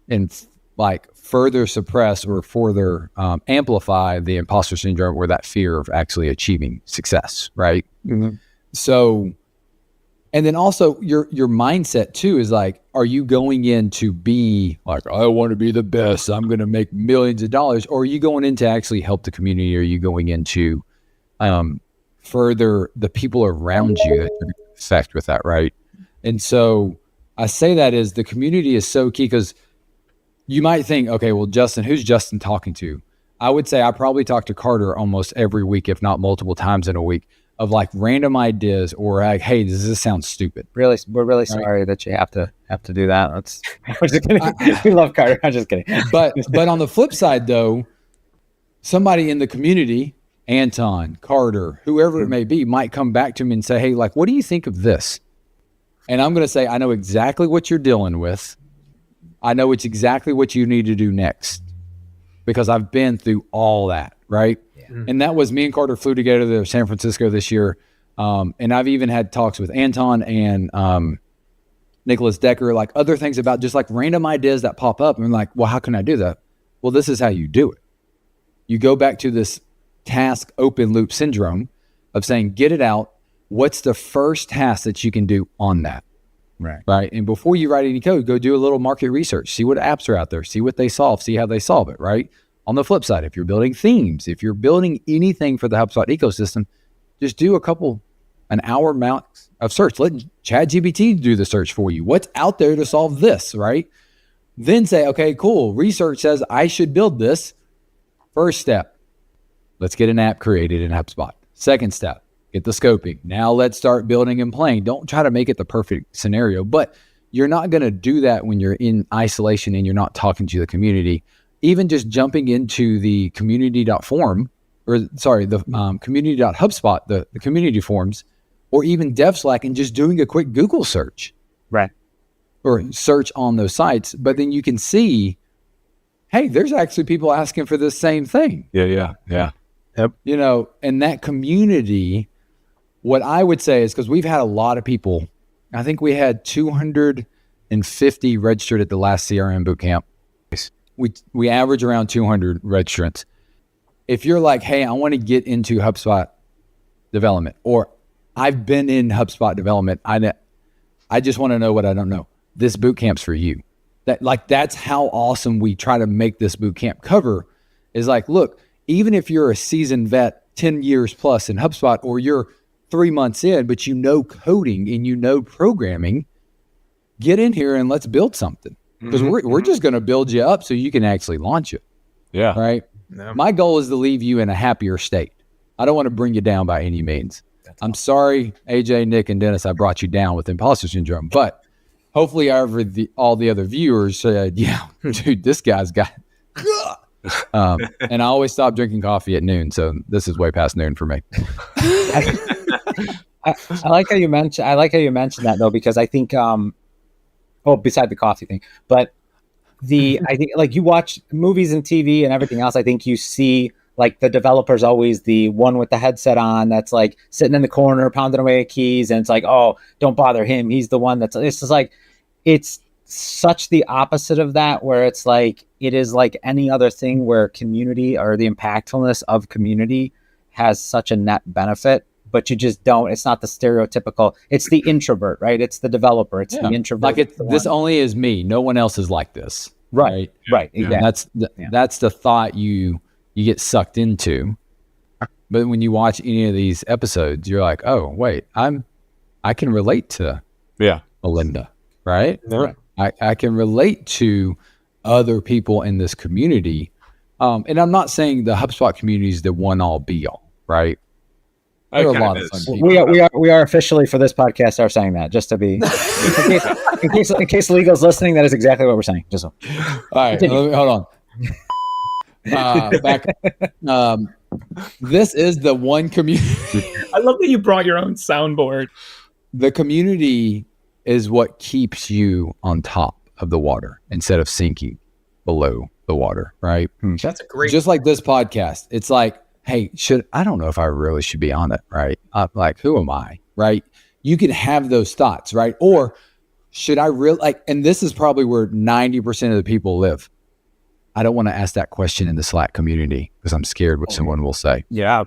Speaker 1: and like further suppress or further amplify the imposter syndrome or that fear of actually achieving success, right? Mm-hmm. So, and then also your mindset too is like, are you going in to be like, I want to be the best, I'm going to make millions of dollars, or are you going in to actually help the community? Or are you going into further the people around you that you're going to affect with that, right? And so I say that is the community is so key, because you might think, okay, well, Justin, who's Justin talking to? I would say I probably talk to Carter almost every week, if not multiple times in a week, of like random ideas or like, hey, does this sound stupid?
Speaker 2: Really, we're really sorry that you have to do that. We're just kidding. We love Carter. I'm just kidding.
Speaker 1: But on the flip side, though, somebody in the community, Anton, Carter, whoever it may be, might come back to me and say, hey, like, what do you think of this? And I'm going to say, I know exactly what you're dealing with. I know it's exactly what you need to do next, because I've been through all that, right? Yeah. And that was, me and Carter flew together to San Francisco this year. And I've even had talks with Anton and Nicholas Decker, like other things about just like random ideas that pop up. And I'm like, well, how can I do that? Well, this is how you do it. You go back to this task open loop syndrome of saying, get it out. What's the first task that you can do on that? Right. And before you write any code, go do a little market research, see what apps are out there, see what they solve, see how they solve it, right? On the flip side, if you're building themes, if you're building anything for the HubSpot ecosystem, just do an hour amount of search. Let ChatGPT do the search for you. What's out there to solve this, right? Then say, okay, cool. Research says I should build this. First step, let's get an app created in HubSpot. Second step, get the scoping. Now let's start building and playing. Don't try to make it the perfect scenario, but you're not going to do that when you're in isolation and you're not talking to the community. Even just jumping into the community.forum, or sorry, the community.hubspot, the community forums, or even DevSlack, and just doing a quick Google search.
Speaker 2: Right.
Speaker 1: Or search on those sites. But then you can see, hey, there's actually people asking for the same thing.
Speaker 4: Yeah.
Speaker 1: Yep. And that community, what I would say is, because we've had a lot of people I think we had 250 registered at the last CRM boot camp. We average around 200 registrants. If you're like, hey, I want to get into HubSpot development, or I've been in HubSpot development, I just want to know what I don't know. This boot camp's for you. That's how awesome we try to make this boot camp cover. Is like, look, even if you're a seasoned vet, 10 years plus in HubSpot, or you're 3 months in, but you know coding and you know programming, get in here and let's build something. Because we're just going to build you up so you can actually launch it.
Speaker 4: Yeah.
Speaker 1: Right.
Speaker 3: No.
Speaker 1: My goal is to leave you in a happier state. I don't want to bring you down by any means. I'm sorry, AJ, Nick, and Dennis, I brought you down with imposter syndrome, but hopefully all the other viewers said, yeah, dude, this guy's got and I always stop drinking coffee at noon. So this is way past noon for me.
Speaker 2: I like how you mentioned that though, because I think, beside the coffee thing, but I think like you watch movies and TV and everything else, I think you see like the developer's always the one with the headset on that's like sitting in the corner pounding away at keys, and it's like, oh, don't bother him, he's the one it's just like, it's such the opposite of that, where it's like it is like any other thing where community or the impactfulness of community has such a net benefit, but you just don't, it's not the stereotypical, it's the introvert, right? It's the developer, it's the introvert.
Speaker 1: Like this only is me, no one else is like this.
Speaker 2: Right.
Speaker 1: Exactly. That's the thought you get sucked into. But when you watch any of these episodes, you're like, oh wait, I can relate to Melinda, right?
Speaker 3: Right.
Speaker 1: I can relate to other people in this community. And I'm not saying the HubSpot community is the one all be all, right? There are a lot of fun people.
Speaker 2: We are officially for this podcast are saying that, just to be in case legal's listening, that is exactly what we're saying. Just so.
Speaker 1: All right, hold on. Back. This is the one community.
Speaker 3: I love that you brought your own soundboard.
Speaker 1: The community is what keeps you on top of the water instead of sinking below the water, right?
Speaker 3: That's a great.
Speaker 1: Just like this podcast, it's like, hey, I don't know if I really should be on it, right? Like, who am I, right? You can have those thoughts, right? Or should I really and this is probably where 90% of the people live. I don't want to ask that question in the Slack community because I'm scared what someone will say.
Speaker 3: Yeah.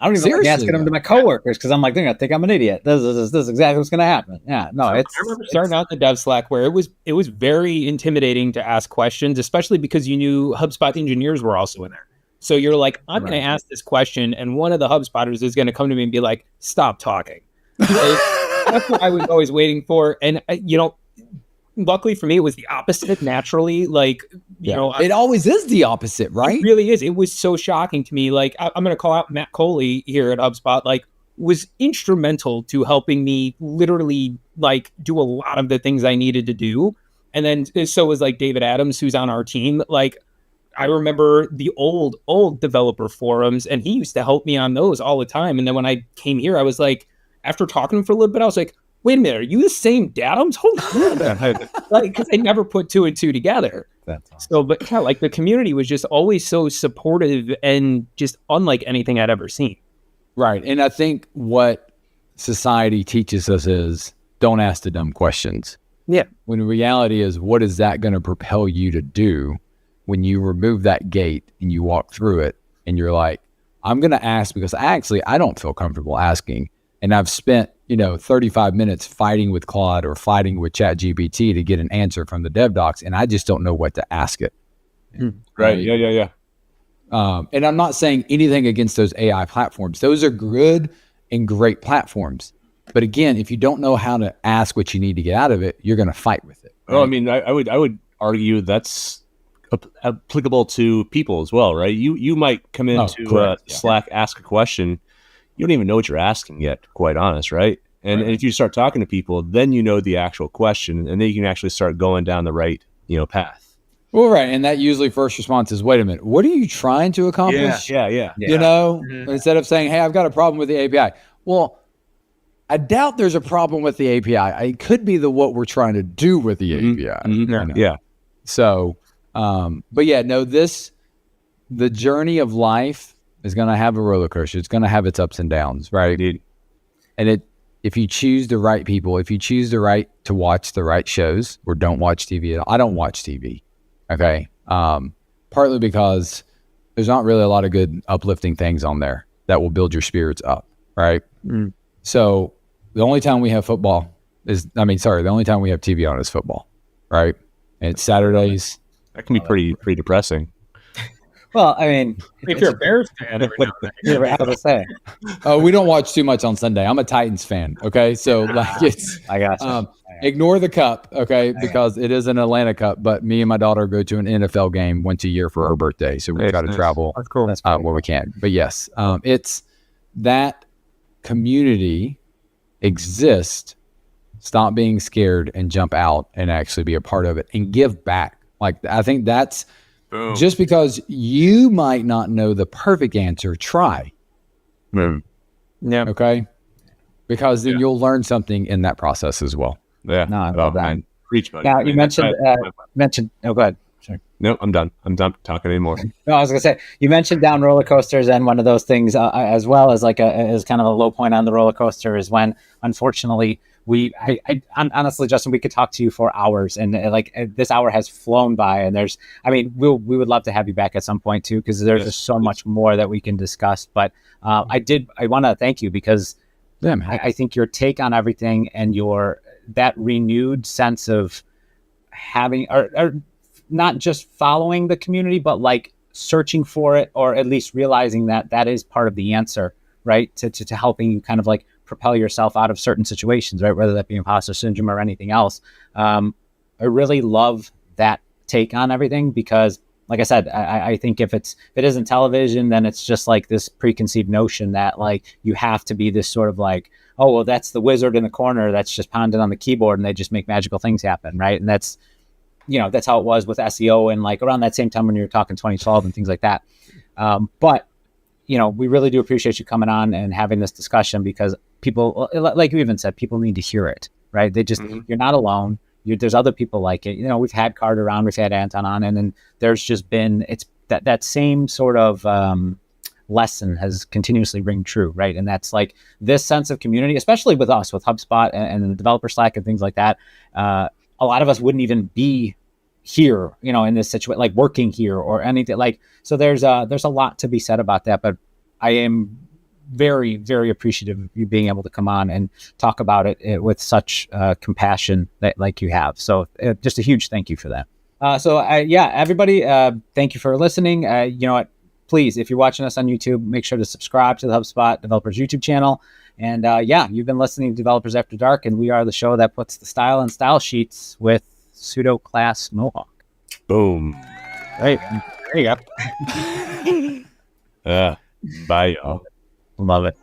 Speaker 2: I don't even like asking them to my coworkers because I'm like, they're going to think I'm an idiot. This is exactly what's going to happen. Yeah, no,
Speaker 3: I remember starting out in the dev Slack where it was very intimidating to ask questions, especially because you knew HubSpot engineers were also in there. So you're like, I'm going to ask this question, and one of the HubSpotters is going to come to me and be like, stop talking. That's what I was always waiting for. And, luckily for me, it was the opposite naturally.
Speaker 1: It always is the opposite, right?
Speaker 3: It really is. It was so shocking to me. Like, I'm going to call out Matt Coley here at HubSpot, was instrumental to helping me literally, do a lot of the things I needed to do. And then so was, David Adams, who's on our team. I remember the old developer forums, and he used to help me on those all the time. And then when I came here, I was like, after talking to him for a little bit, I was like, wait a minute, are you the same Dadams? Holy crap. Because I never put two and two together.
Speaker 2: That's awesome.
Speaker 3: So, but yeah, the community was just always so supportive and just unlike anything I'd ever seen.
Speaker 1: Right. And I think what society teaches us is don't ask the dumb questions.
Speaker 3: Yeah.
Speaker 1: When the reality is, what is that going to propel you to do when you remove that gate and you walk through it and you're like, I'm going to ask because I don't feel comfortable asking. And I've spent, 35 minutes fighting with Claude or fighting with ChatGPT to get an answer from the dev docs, and I just don't know what to ask it.
Speaker 4: Right. Yeah.
Speaker 1: And I'm not saying anything against those AI platforms. Those are good and great platforms. But again, if you don't know how to ask what you need to get out of it, you're going to fight with it. Right?
Speaker 4: Well, I mean, I would argue that's applicable to people as well, right? You might come into Slack, ask a question. You don't even know what you're asking yet, quite honest, right? And if you start talking to people, then you know the actual question, and then you can actually start going down the right, path.
Speaker 1: Well, right. And that usually first response is, wait a minute, what are you trying to accomplish?
Speaker 4: Yeah.
Speaker 1: Instead of saying, hey, I've got a problem with the API. Well, I doubt there's a problem with the API. It could be what we're trying to do with the API.
Speaker 4: Mm-hmm. Yeah.
Speaker 1: So, but yeah, no, the journey of life is going to have a roller coaster. It's going to have its ups and downs, right?
Speaker 4: Indeed.
Speaker 1: And if you choose the right people, if you choose to watch the right shows or don't watch TV at all. I don't watch TV. Okay. Partly because there's not really a lot of good uplifting things on there that will build your spirits up. Right. So the only time we have the only time we have TV on is football. Right. And it's Saturdays.
Speaker 4: That can be pretty depressing.
Speaker 2: Well, I mean,
Speaker 3: If you're a Bears fan, every now and then.
Speaker 2: I was saying,
Speaker 1: We don't watch too much on Sunday. I'm a Titans fan. Okay. So like
Speaker 2: I got you.
Speaker 1: ignore the cup. Okay. Because it is an Atlanta Cup, but me and my daughter go to an NFL game once a year for her birthday. So we try to travel
Speaker 3: That's cool.
Speaker 1: where we can. But yes, it's that community exists. Stop being scared and jump out and actually be a part of it and give back. Like, I think that's just because you might not know the perfect answer, try.
Speaker 4: Yeah.
Speaker 1: Okay. Because then you'll learn something in that process as well.
Speaker 4: Yeah.
Speaker 2: No, I love that.
Speaker 4: Man. Preach, buddy.
Speaker 2: Now, you mentioned, oh, go ahead. Sorry.
Speaker 4: No, I'm done. I'm done talking anymore.
Speaker 2: No, I was gonna say, you mentioned down roller coasters, and one of those things as well as as kind of a low point on the roller coaster is when, unfortunately, I honestly, Justin, we could talk to you for hours, and this hour has flown by. And we would love to have you back at some point too, because there's just so much more that we can discuss. But I want to thank you because I think your take on everything and that renewed sense of having or not just following the community, but like searching for it, or at least realizing that is part of the answer, right? To helping you kind of like propel yourself out of certain situations, right? Whether that be imposter syndrome or anything else. I really love that take on everything because, like I said, I think if it isn't television, then it's just like this preconceived notion that like you have to be this sort of like, oh, well, that's the wizard in the corner that's just pounding on the keyboard and they just make magical things happen, right? And that's how it was with SEO and like around that same time when you were talking 2012 and things like that. But we really do appreciate you coming on and having this discussion because people, like you even said, people need to hear it, right? They just, you're not alone. There's other people like it. We've had Carter on, we've had Anton on, and then there's just been, it's that same sort of lesson has continuously ring true, right? And that's like this sense of community, especially with us, with HubSpot and the developer Slack and things like that. A lot of us wouldn't even be here, in this situation, like working here or anything like, so there's a lot to be said about that, but I am very, very appreciative of you being able to come on and talk about it with such compassion that like you have. So just a huge thank you for that. Everybody, thank you for listening. You know what, please, if you're watching us on YouTube, make sure to subscribe to the HubSpot Developers YouTube channel. And you've been listening to Developers After Dark, and we are the show that puts the style in style sheets with Pseudo Class Mohawk.
Speaker 4: Boom.
Speaker 2: Right. There you go.
Speaker 4: Bye, y'all.
Speaker 2: Love it.